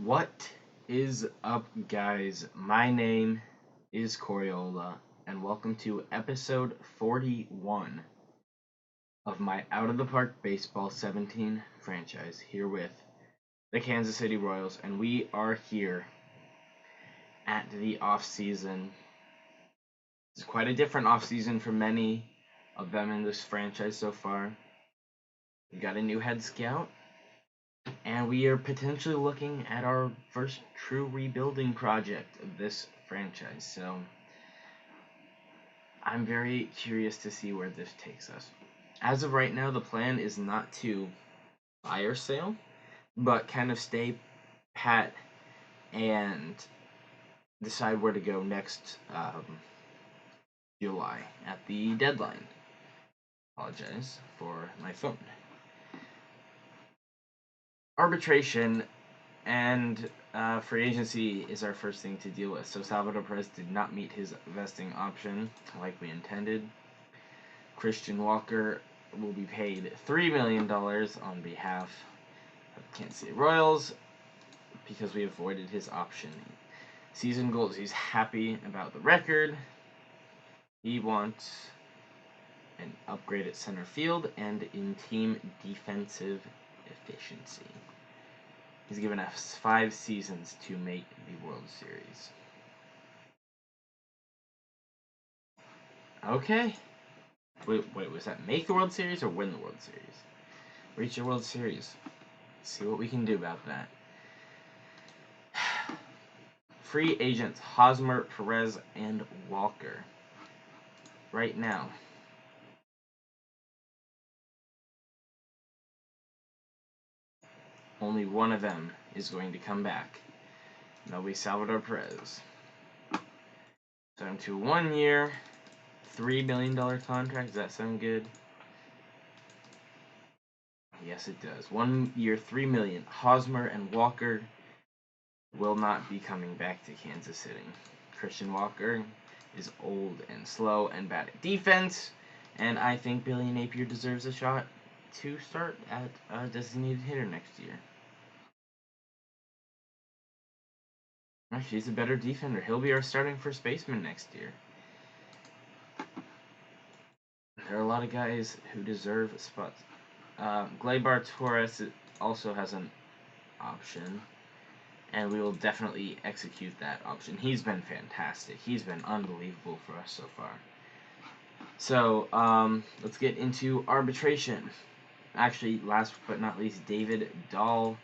What is up, guys? My name is Coriola, and welcome to episode 41 of my Out of the Park Baseball 17 franchise here with the Kansas City Royals, and we are here at the offseason. It's quite a different offseason for many of them in this franchise so far. We got a new head scout, and we are potentially looking at our first true rebuilding project of this franchise. So I'm very curious to see where this takes us. As of right now, the plan is not to fire sale, but kind of stay pat and decide where to go next July at the deadline. Apologize for my phone. Arbitration and free agency is our first thing to deal with. So Salvador Perez did not meet his vesting option like we intended. Christian Walker will be paid $3 million on behalf of the Kansas City Royals because we avoided his option. Season goals, he's happy about the record. He wants an upgrade at center field and in team defensive efficiency. He's given us 5 seasons to make the World Series. Okay. Wait, was that make the World Series or win the World Series? Reach the World Series. See what we can do about that. Free agents, Hosmer, Perez, and Walker. Right now. Only one of them is going to come back. That'll be Salvador Perez. Signed to a 1-year, $3 million contract. Does that sound good? Yes, it does. 1 year, $3 million. Hosmer and Walker will not be coming back to Kansas City. Christian Walker is old and slow and bad at defense, and I think Billy Napier deserves a shot to start at a designated hitter next year. Actually, he's a better defender. He'll be our starting first baseman next year. There are a lot of guys who deserve spots. Gleyber Torres also has an option, and we will definitely execute that option. He's been fantastic. He's been unbelievable for us so far. So, let's get into arbitration. Actually, last but not least, David Dahl.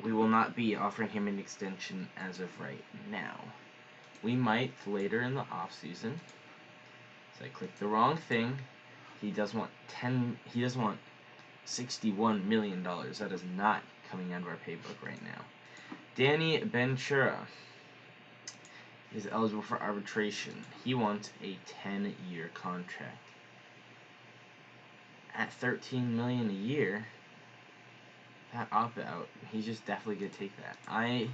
We will not be offering him an extension as of right now. We might later in the offseason. So I clicked the wrong thing. He does want $61 million. That is not coming out of our paybook right now. Danny Ventura is eligible for arbitration. He wants a 10-year contract. At $13 million a year, that opt-out, he's just definitely going to take that. I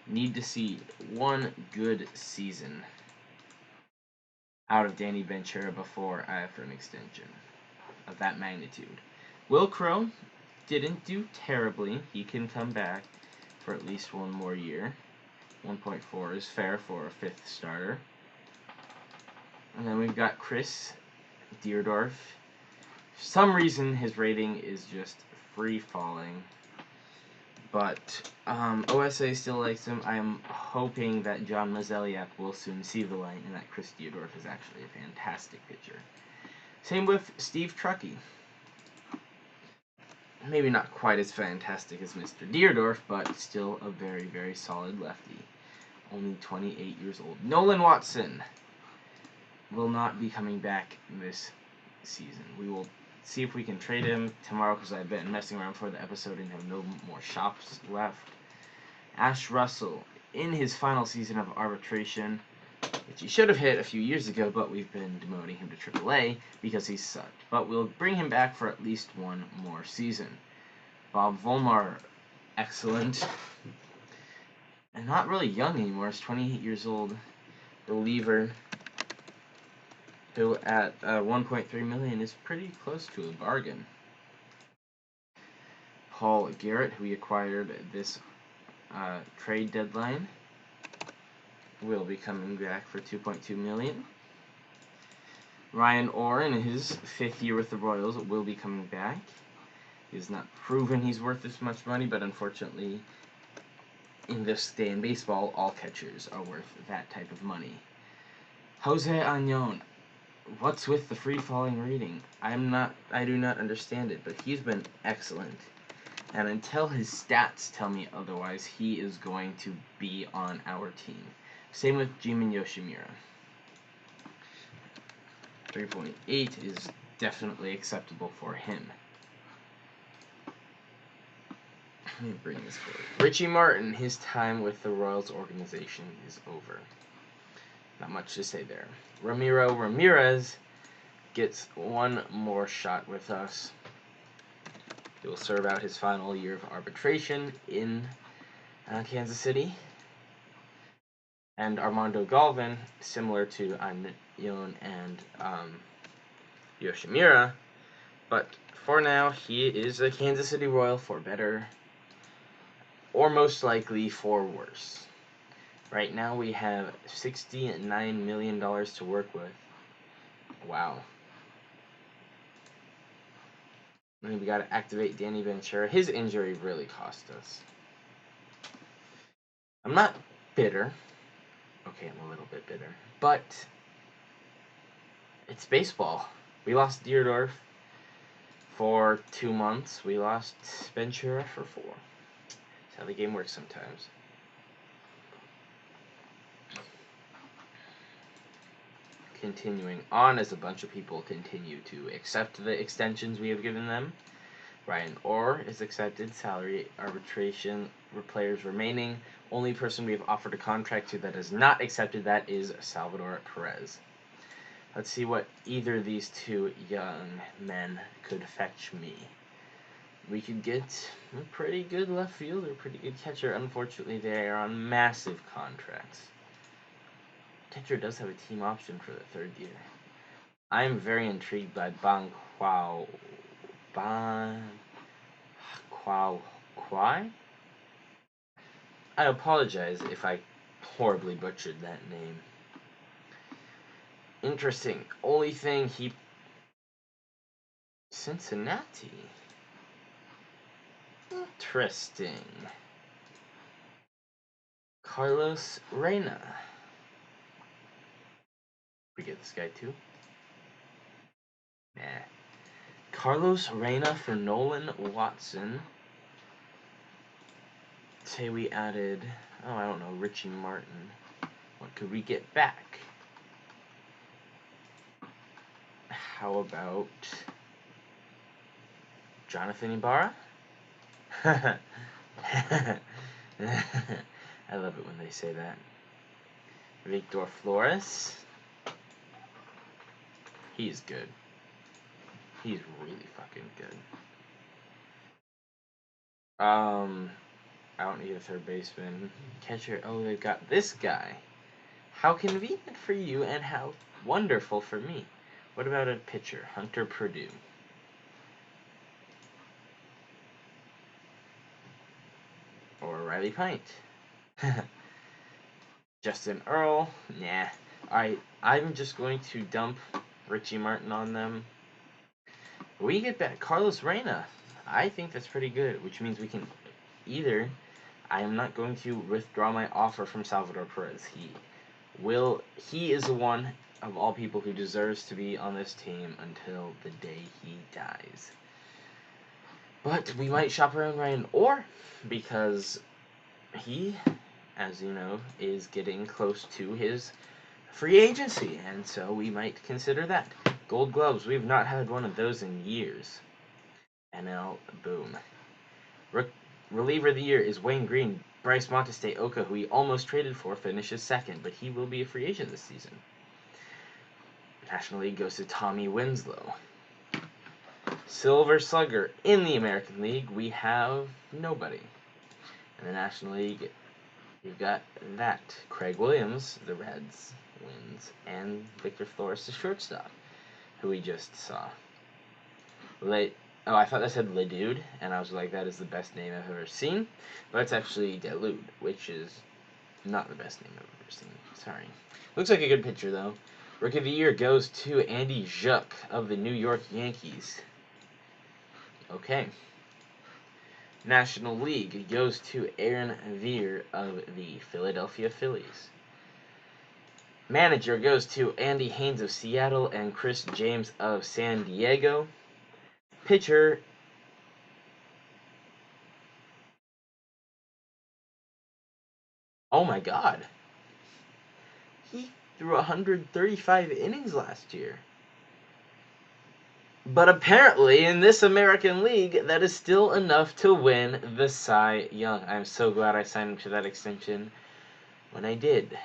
need to see one good season out of Danny Ventura before I offer an extension of that magnitude. Will Crow didn't do terribly. He can come back for at least one more year. 1.4 is fair for a 5th starter. And then we've got Chris Deerdorf. For some reason, his rating is just free-falling. But OSA still likes him. I'm hoping that John Mozeliak will soon see the light and that Chris Deerdorf is actually a fantastic pitcher. Same with Steve Truckee. Maybe not quite as fantastic as Mr. Deerdorf, but still a very, very solid lefty. Only 28 years old. Nolan Watson will not be coming back this season. We will see if we can trade him tomorrow because I've been messing around for the episode and have no more shops left. Ash Russell, in his final season of arbitration, which he should have hit a few years ago, but we've been demoting him to AAA because he sucked. But we'll bring him back for at least one more season. Bob Volmar, excellent. And not really young anymore. He's 28 years old. Reliever, who at $1.3 million is pretty close to a bargain. Paul Garrett, who we acquired this trade deadline will be coming back for $2.2 million. Ryan Orr, in his 5th year with the Royals, will be coming back. He's not proven he's worth this much money, but unfortunately, in this day in baseball, all catchers are worth that type of money. Jose Añón, what's with the free-falling rating? I do not understand it, but he's been excellent. And until his stats tell me otherwise, he is going to be on our team. Same with Jimin Yoshimura. 3.8 is definitely acceptable for him. Let me bring this forward. Richie Martin, his time with the Royals organization is over. Not much to say there. Ramiro Ramirez gets one more shot with us. He will serve out his final year of arbitration in Kansas City. And Armando Galvin, similar to Añón and Yoshimura, but for now he is a Kansas City Royal for better, or most likely for worse. Right now we have $69 million to work with. Wow. And we got to activate Danny Ventura. His injury really cost us. I'm not bitter. Okay, I'm a little bit bitter. But it's baseball. We lost Deerdorf for 2 months. We lost Ventura for 4. That's how the game works sometimes. Continuing on, as a bunch of people continue to accept the extensions we have given them. Ryan Orr is accepted. Salary arbitration players remaining. Only person we have offered a contract to that has not accepted that is Salvador Perez. Let's see what either of these two young men could fetch me. We could get a pretty good left fielder, pretty good catcher. Unfortunately, they are on massive contracts. Catcher does have a team option for the 3rd year. I am very intrigued by Bang Kwai? I apologize if I horribly butchered that name. Interesting. Only thing Cincinnati. Interesting. Carlos Reyna. We get this guy too? Nah. Carlos Reyna for Nolan Watson. Say we added, I don't know, Richie Martin. What could we get back? How about Jonathan Ibarra? I love it when they say that. Victor Flores. He's good. He's really fucking good. I don't need a third baseman. Catcher, oh, they've got this guy. How convenient for you and how wonderful for me. What about a pitcher? Hunter Purdue. Or Riley Pint. Justin Earl. Nah. Alright, I'm just going to dump Richie Martin on them. We get back Carlos Reyna. I think that's pretty good, which means we can either... I am not going to withdraw my offer from Salvador Perez. He is the one of all people who deserves to be on this team until the day he dies. But we might shop around Ryan Orr, because he, as you know, is getting close to his free agency, and so we might consider that. Gold Gloves, we've not had one of those in years. NL, boom. Reliever of the year is Wayne Green. Bryce Monteste Oka, who we almost traded for, finishes 2nd, but he will be a free agent this season. National League goes to Tommy Winslow. Silver Slugger in the American League, we have nobody. In the National League, you've got that. Craig Williams, the Reds, wins, and Victor Flores, the shortstop, who we just saw. Oh, I thought that said Ledude, and I was like, that is the best name I've ever seen. But it's actually Delude, which is not the best name I've ever seen. Sorry. Looks like a good pitcher, though. Rookie of the Year goes to Andy Juck of the New York Yankees. Okay. National League goes to Aaron Veer of the Philadelphia Phillies. Manager goes to Andy Haynes of Seattle and Chris James of San Diego. Pitcher oh my god. He threw 135 innings last year. But apparently, in this American League, that is still enough to win the Cy Young. I'm so glad I signed up to that extension when I did.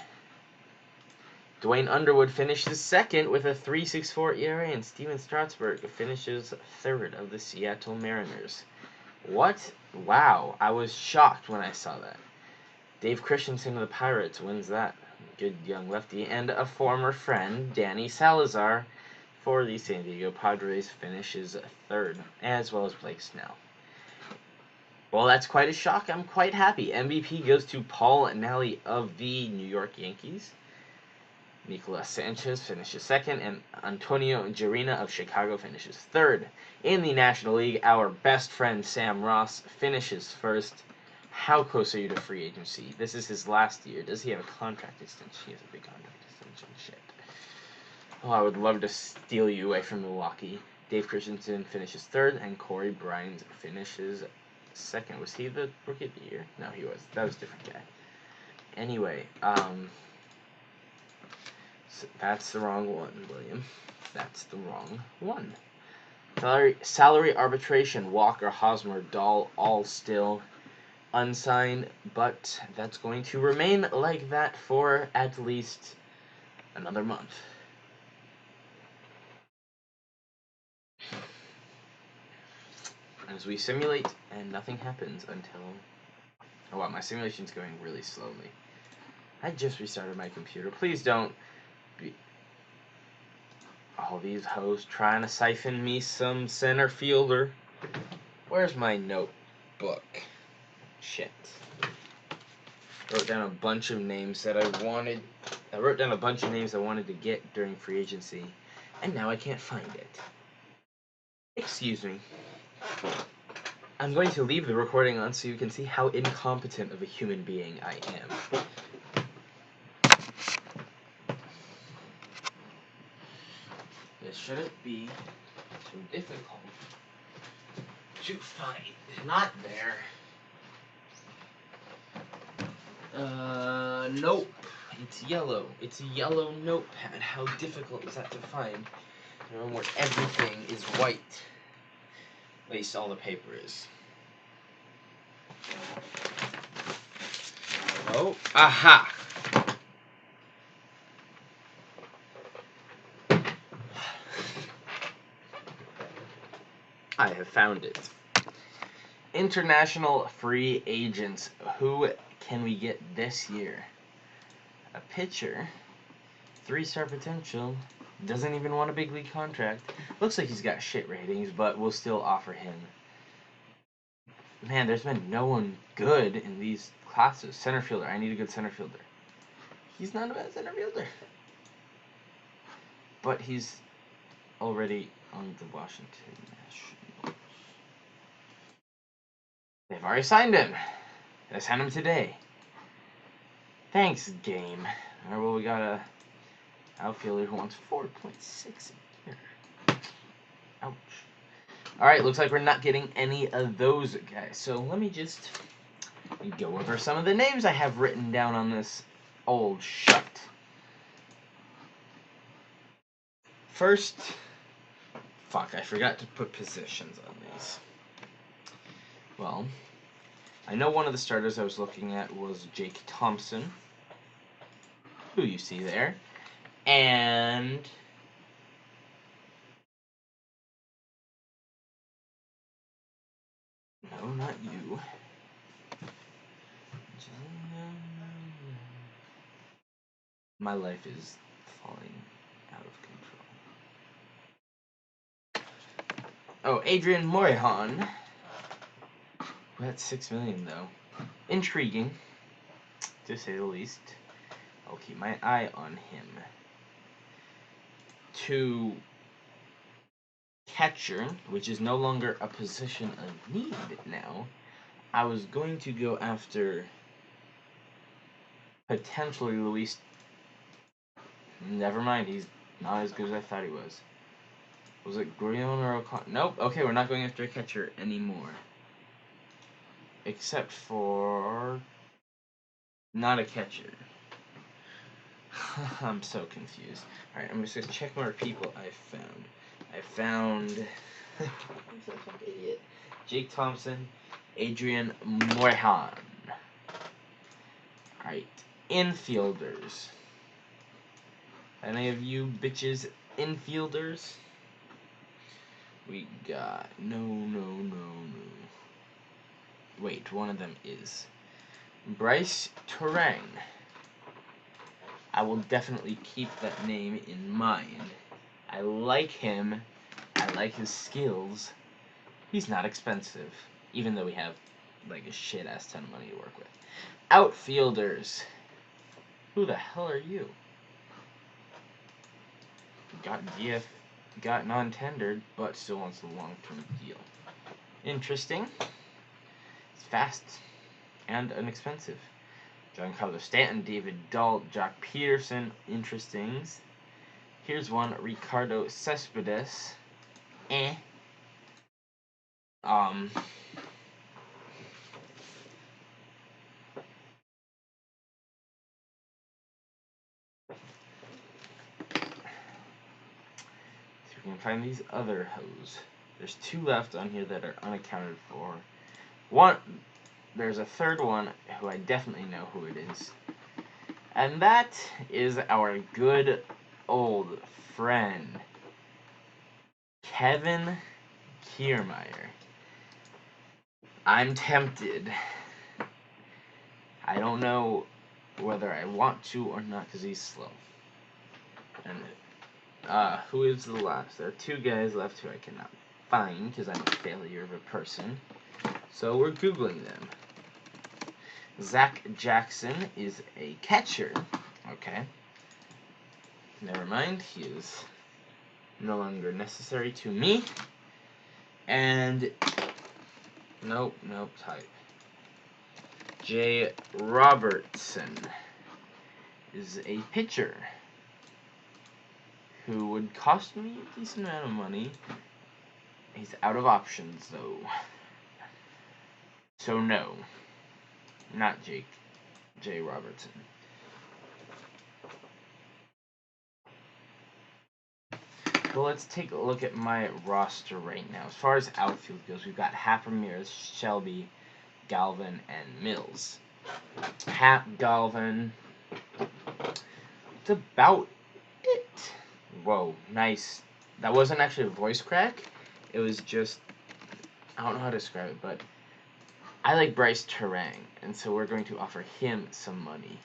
Dwayne Underwood finishes second with a 3.64 ERA, and Steven Strasburg finishes third of the Seattle Mariners. What? Wow, I was shocked when I saw that. Dave Christensen of the Pirates wins that. Good young lefty. And a former friend, Danny Salazar, for the San Diego Padres finishes third, as well as Blake Snell. Well, that's quite a shock. I'm quite happy. MVP goes to Paul Nally of the New York Yankees. Nicolas Sanchez finishes second, and Antonio Girina of Chicago finishes third. In the National League, our best friend Sam Ross finishes first. How close are you to free agency? This is his last year. Does he have a contract extension? He has a big contract extension. Shit. Oh, I would love to steal you away from Milwaukee. Dave Christensen finishes third, and Corey Bryant finishes second. Was he the Rookie of the Year? No, he was. That was a different guy. Anyway, so that's the wrong one, William. That's the wrong one. Salary arbitration, Walker, Hosmer, Dahl, all still unsigned, but that's going to remain like that for at least another month. As we simulate, and nothing happens until... Oh wow, my simulation's going really slowly. I just restarted my computer. Please don't be... All these hoes trying to siphon me some center fielder. Where's my notebook? Shit. I wrote down a bunch of names that I wanted. I wrote down a bunch of names I wanted to get during free agency, and now I can't find it. Excuse me. I'm going to leave the recording on so you can see how incompetent of a human being I am. This shouldn't be too difficult to find. Not there. Nope. It's yellow. It's a yellow notepad. How difficult is that to find? Where everything is white. At least all the paper is. Oh, aha! I have found it. International free agents. Who can we get this year? A pitcher, 3-star potential, doesn't even want a big league contract. Looks like he's got shit ratings, but we'll still offer him. Man, there's been no one good in these classes. Center fielder. I need a good center fielder. He's not a bad center fielder. But he's already on the Washington Nationals. They've already signed him. I signed him today. Thanks, game. Alright, well, we got a outfielder who wants 4.6 a year. Ouch. Alright, looks like we're not getting any of those guys. So let me just go over some of the names I have written down on this old shut. First, fuck, I forgot to put positions on these. Well, I know one of the starters I was looking at was Jake Thompson, who you see there, and no, not you. My life is falling out of control. Oh, Adrian Morejon. We're at 6 million though. Intriguing, to say the least. I'll keep my eye on him. To catcher, which is no longer a position of need now. I was going to go after potentially Luis. Never mind, he's not as good as I thought he was. Was it Grion or O'Connor? Nope. Okay, we're not going after a catcher anymore. Except for not a catcher. I'm so confused. Alright, I'm just gonna check more people I found. I found I'm such an idiot. Jake Thompson, Adrian Morejon. Alright, infielders. Any of you bitches infielders? We got no. Wait, one of them is Bryce Terang. I will definitely keep that name in mind. I like him. I like his skills. He's not expensive, even though we have like a shit ass ton of money to work with. Outfielders. Who the hell are you? Got DF, got non-tendered, but still wants a long-term deal. Interesting. It's fast and inexpensive. Giancarlo Stanton, David Dahl, Jock Peterson. Interesting. Here's one, Ricardo Cespedes. See if we can find these other hoes. There's 2 left on here that are unaccounted for. There's a third one who I definitely know who it is. And that is our good old friend, Kevin Kiermaier. I'm tempted. I don't know whether I want to or not because he's slow. And who is the last? There are 2 guys left who I cannot find because I'm a failure of a person. So we're Googling them. Zach Jackson is a catcher. Okay. Never mind. He is no longer necessary to me. And nope, type. Jay Robertson is a pitcher who would cost me a decent amount of money. He's out of options though. So no. Not Jay Robertson. Well, let's take a look at my roster right now. As far as outfield goes, we've got Hap, Ramirez, Shelby, Galvin, and Mills. Hap, Galvin. That's about it. Whoa, nice. That wasn't actually a voice crack. It was just, I don't know how to describe it, but I like Bryce Terang, and so we're going to offer him some money.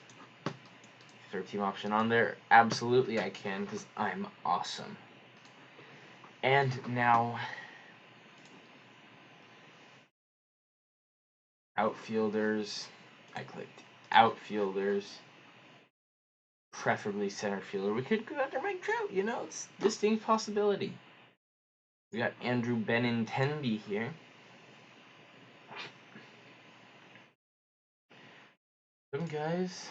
Third team option on there? Absolutely I can, because I'm awesome. And now, outfielders. I clicked outfielders. Preferably center fielder. We could go after Mike Trout, you know, it's a distinct possibility. We got Andrew Benintendi here. Some guys.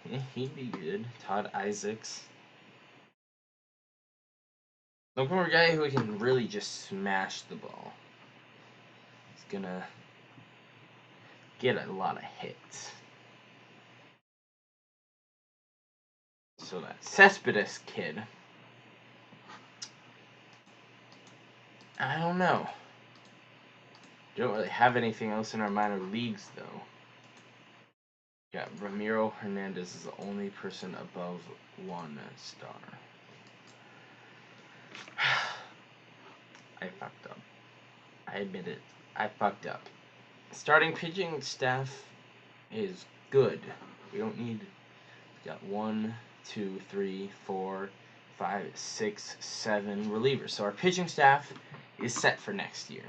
Yeah, he'd be good. Todd Isaacs. Looking for a guy who can really just smash the ball. He's gonna get a lot of hits. So that Cespedes kid. I don't know. Don't really have anything else in our minor leagues though. Yeah, Ramiro Hernandez is the only person above 1 star. I fucked up. I admit it. I fucked up. Starting pitching staff is good. We don't need. We got 1, 2, 3, 4, 5, 6, 7 relievers. So our pitching staff is set for next year.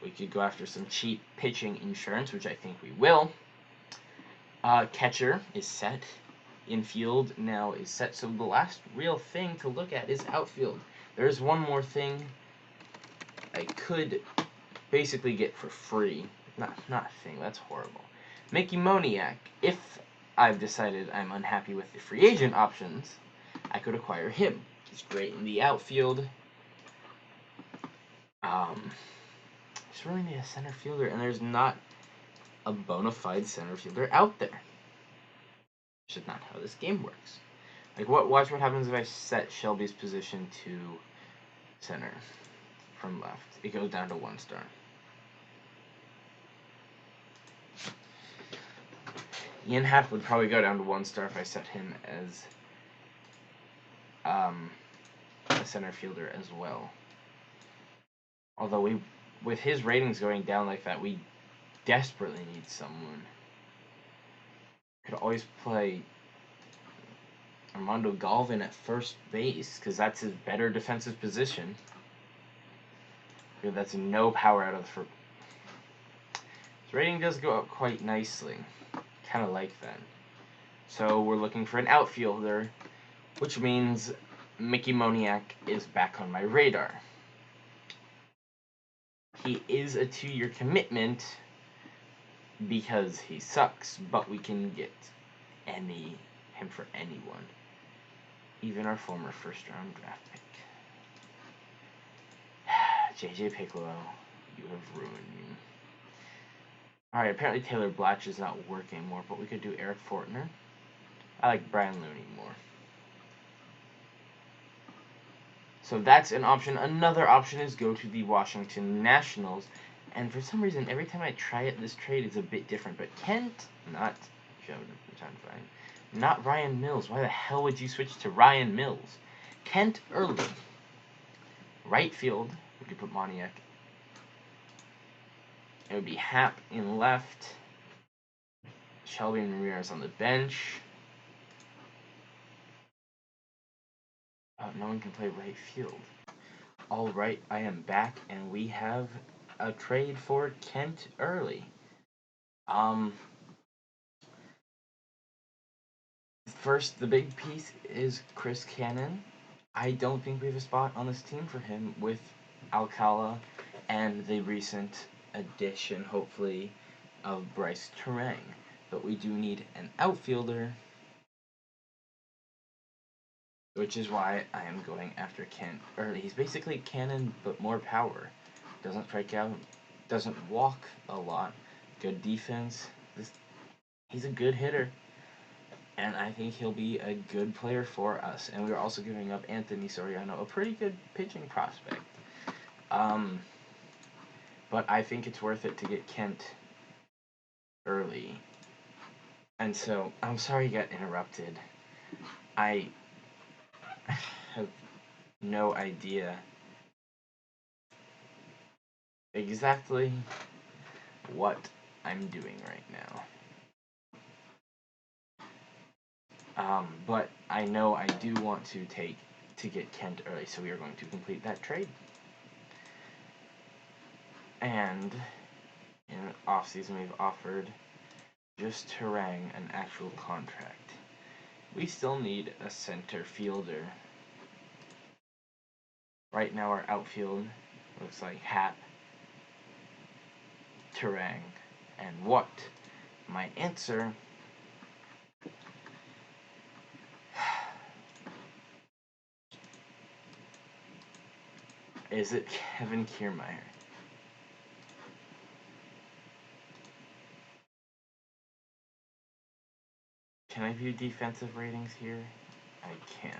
We could go after some cheap pitching insurance, which I think we will. Catcher is set. Infield now is set. So the last real thing to look at is outfield. There's one more thing I could basically get for free. Not a thing, that's horrible. Mickey Moniak. If I've decided I'm unhappy with the free agent options, I could acquire him. He's great in the outfield. Just really need a center fielder, and there's not a bona fide center fielder out there. Which is not how this game works. Like, watch what happens if I set Shelby's position to center from left. It goes down to 1 star. Ian Happ would probably go down to 1 star if I set him as a center fielder as well. Although with his ratings going down like that, we desperately need someone. Could always play Armando Galvin at first base, because that's his better defensive position. That's no power out of the first. His rating does go up quite nicely. Kind of like that. So we're looking for an outfielder, which means Mickey Moniak is back on my radar. He is a 2-year commitment because he sucks, but we can get him for anyone. Even our former first-round draft pick. JJ Piccolo, you have ruined me. Alright, apparently Taylor Blatch is not working anymore, but we could do Eric Fortner. I like Brian Looney more. So that's an option. Another option is go to the Washington Nationals. And for some reason, every time I try it, this trade is a bit different. But Kent, not Ryan Mills. Why the hell would you switch to Ryan Mills? Kent Early. Right field. We could put Moniak. It would be Happ in left. Shelby and Ramirez on the bench. No one can play right field. Alright, I am back, and we have a trade for Kent Early. First, the big piece is Chris Cannon. I don't think we have a spot on this team for him with Alcala and the recent addition, hopefully, of Bryce Terang. But we do need an outfielder, which is why I am going after Kent Early. He's basically Cannon, but more power. Doesn't strike out, doesn't walk a lot, good defense. He's a good hitter, and I think he'll be a good player for us. And we're also giving up Anthony Soriano, a pretty good pitching prospect. But I think it's worth it to get Kent Early. And so, I'm sorry you got interrupted. I have no idea exactly what I'm doing right now. But I know I do want to get Kent Early, so we are going to complete that trade. And in offseason, we've offered just Terang an actual contract. We still need a center fielder. Right now, our outfield looks like Happ, Terang, and what? My answer is it Kevin Kiermaier. Can I view defensive ratings here? I can.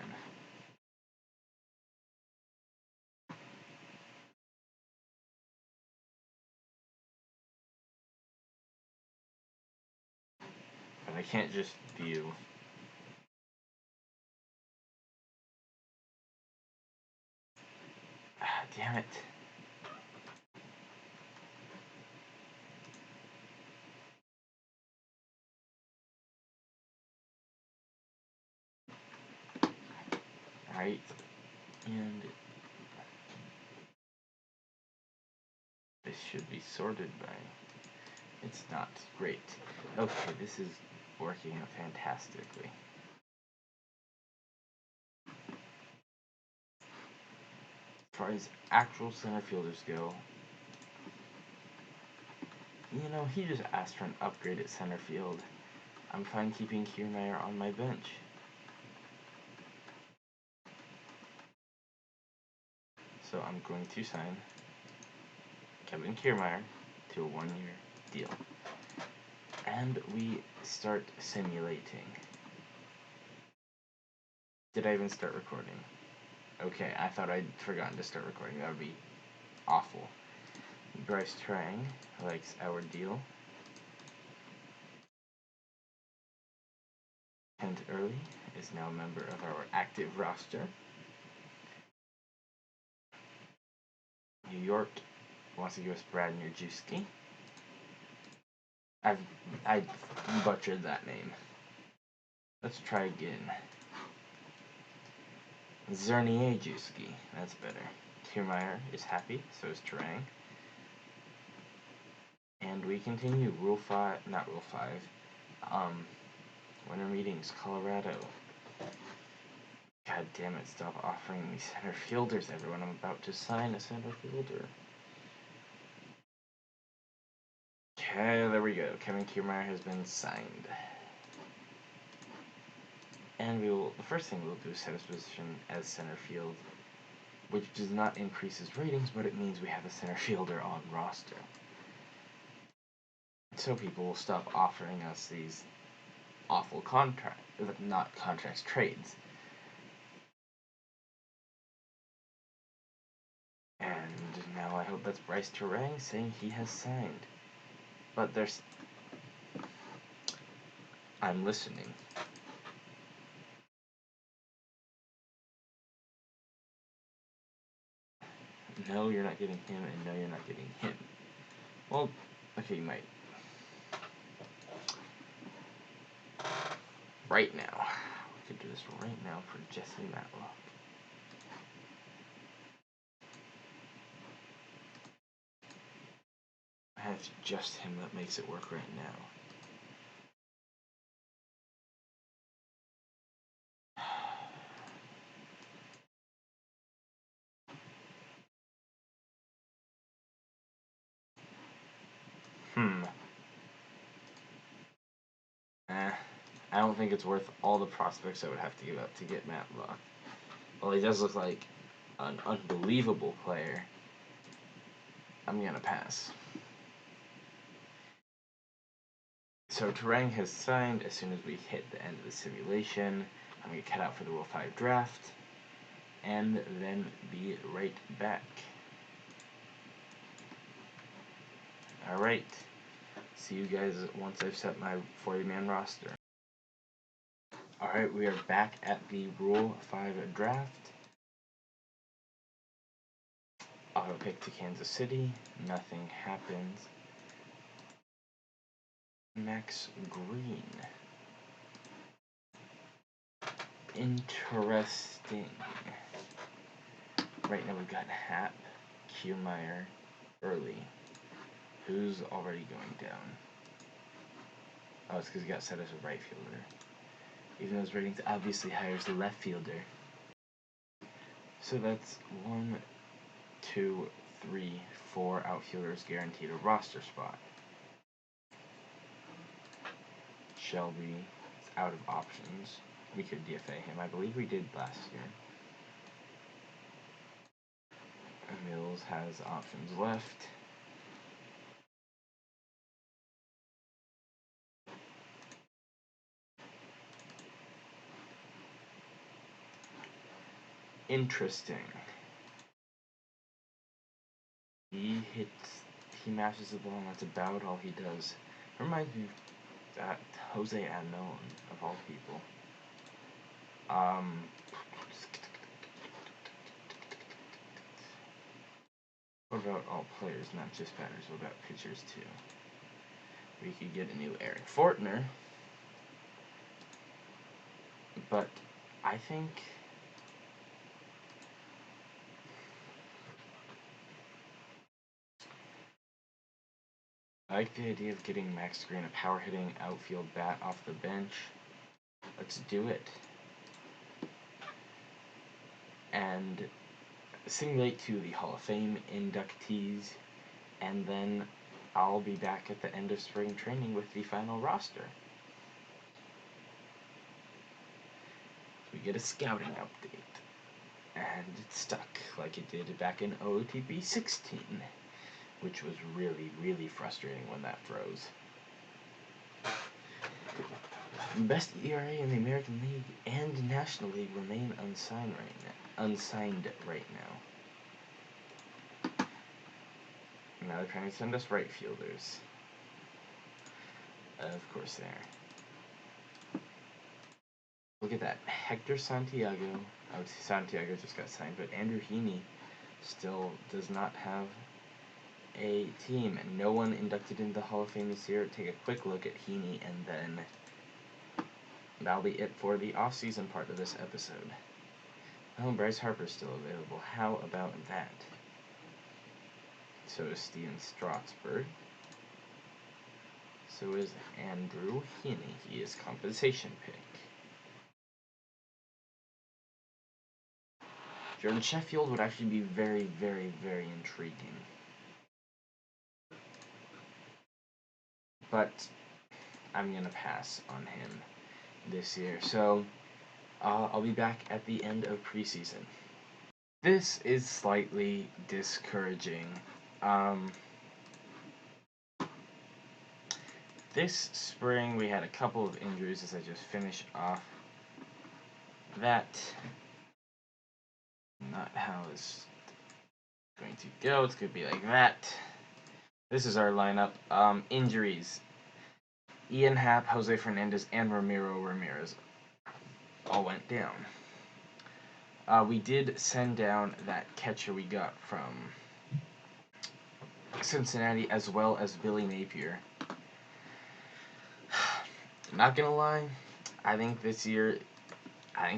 But I can't just view. Ah, damn it. Alright, and this should be sorted by... It's not. Great. Okay, this is working out fantastically. As far as actual center fielders go, you know, he just asked for an upgrade at center field. I'm fine keeping Kiermaier on my bench. So I'm going to sign Kevin Kiermaier to a 1-year deal. And we start simulating. Did I even start recording? Okay, I thought I'd forgotten to start recording. That would be awful. Bryce Trang likes our deal. Kent Early is now a member of our active roster. New York wants to give us Brad Nurjewski. I butchered that name. Let's try again. Zerniejewski. That's better. Kiermaier is happy, so is Terang. And we continue. Rule 5, not Rule 5. Winter meetings, Colorado. God damn it, stop offering me center fielders, everyone. I'm about to sign a center fielder. Okay, there we go. Kevin Kiermaier has been signed. And the first thing we'll do is set his position as center field, which does not increase his ratings, but it means we have a center fielder on roster. So people will stop offering us these awful trades. And now I hope that's Bryce Terang saying he has signed. But I'm listening. No, you're not getting him, and no, you're not getting him. Well, okay, you might. Right now. We could do this right now for Jesse Matlock. And it's just him that makes it work right now. I don't think it's worth all the prospects I would have to give up to get Matlock. Well, he does look like an unbelievable player. I'm gonna pass. So Terang has signed. As soon as we hit the end of the simulation, I'm gonna cut out for the Rule 5 draft, and then be right back. Alright, see you guys once I've set my 40-man roster. Alright, we are back at the Rule 5 draft. Auto pick to Kansas City, nothing happens. Max Green. Interesting. Right now we've got Happ, Kiermaier, Early. Who's already going down? Oh, it's because he got set as a right fielder. Even though his ratings obviously higher as the left fielder. So that's 1, 2, 3, 4 outfielders guaranteed a roster spot. Shelby is out of options. We could DFA him. I believe we did last year. Mills has options left. Interesting. He matches the ball, and that's about all he does. Reminds me of that Jose Anon, of all people. What about all players, not just batters? What about pitchers, too? We could get a new Eric Fortner. But I think like the idea of getting Max Green a power-hitting outfield bat off the bench. Let's do it. And simulate to the Hall of Fame inductees, and then I'll be back at the end of spring training with the final roster. We get a scouting update, and it's stuck like it did back in OOTP 16, which was really, really frustrating when that froze. Best ERA in the American League and National League remain unsigned right now. Now they're trying to send us right fielders. Of course they are. Look at that. Hector Santiago. Oh, Santiago just got signed, but Andrew Heaney still does not have a team. And no one inducted into the Hall of Fame this year. Take a quick look at Heaney, and then that'll be it for the off-season part of this episode. Oh, Bryce Harper's still available. How about that? So is Steven Strasburg. So is Andrew Heaney. He is compensation pick. Jordan Sheffield would actually be very, very, very intriguing. But I'm going to pass on him this year. So I'll be back at the end of preseason. This is slightly discouraging. This spring we had a couple of injuries as I just finish off that. Not how it's going to go. It's going to be like that. This is our lineup. Injuries. Ian Happ, Jose Fernandez, and Ramiro Ramirez all went down. We did send down that catcher we got from Cincinnati, as well as Billy Napier. Not gonna lie, I think this year,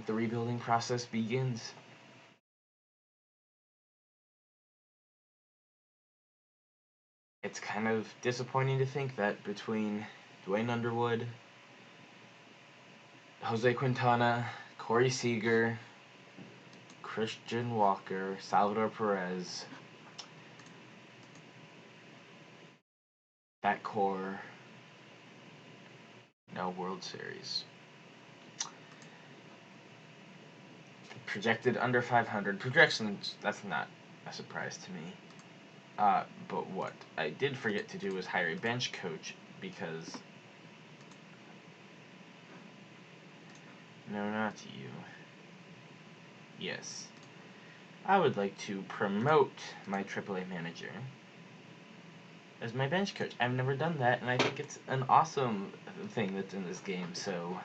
the rebuilding process begins. It's kind of disappointing to think that between Dwayne Underwood, Jose Quintana, Corey Seager, Christian Walker, Salvador Perez, that core, no World Series. Projected under 500. Projections, that's not a surprise to me. But what I did forget to do was hire a bench coach because... No, not you. Yes. I would like to promote my AAA manager as my bench coach. I've never done that, and I think it's an awesome thing that's in this game, so...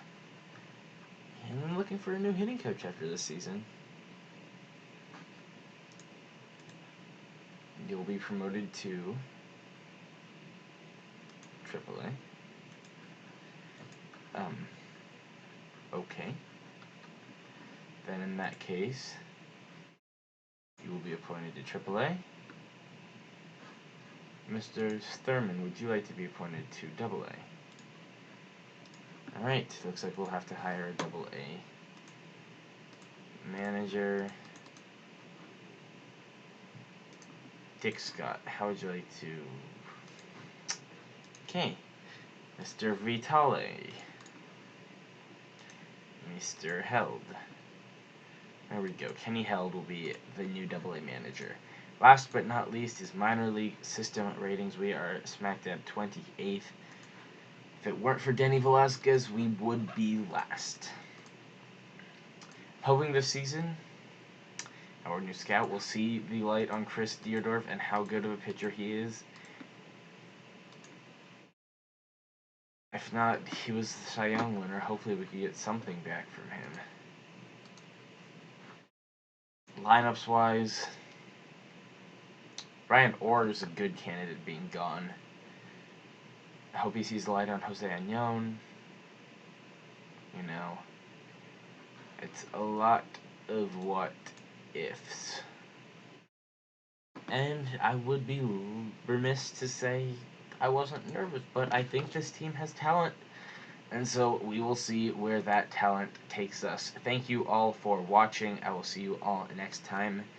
And I'm looking for a new hitting coach after this season. You'll be promoted to AAA. Okay. Then in that case, you will be appointed to AAA. Mr. Thurman, would you like to be appointed to AA? Alright, looks like we'll have to hire a AA manager. Dick Scott, how would you like to... Okay. Mr. Vitale. Mr. Held. There we go. Kenny Held will be the new AA manager. Last but not least is minor league system ratings. We are smack dab 28th. If it weren't for Denny Velasquez, we would be last. Hoping this season, our new scout will see the light on Chris Deerdorf and how good of a pitcher he is. If not, he was the Cy Young winner. Hopefully we can get something back from him. Lineups wise, Brian Orr is a good candidate being gone. I hope he sees the light on Jose Añón. You know, it's a lot of what ifs. And I would be remiss to say I wasn't nervous, but I think this team has talent. And so we will see where that talent takes us. Thank you all for watching. I will see you all next time.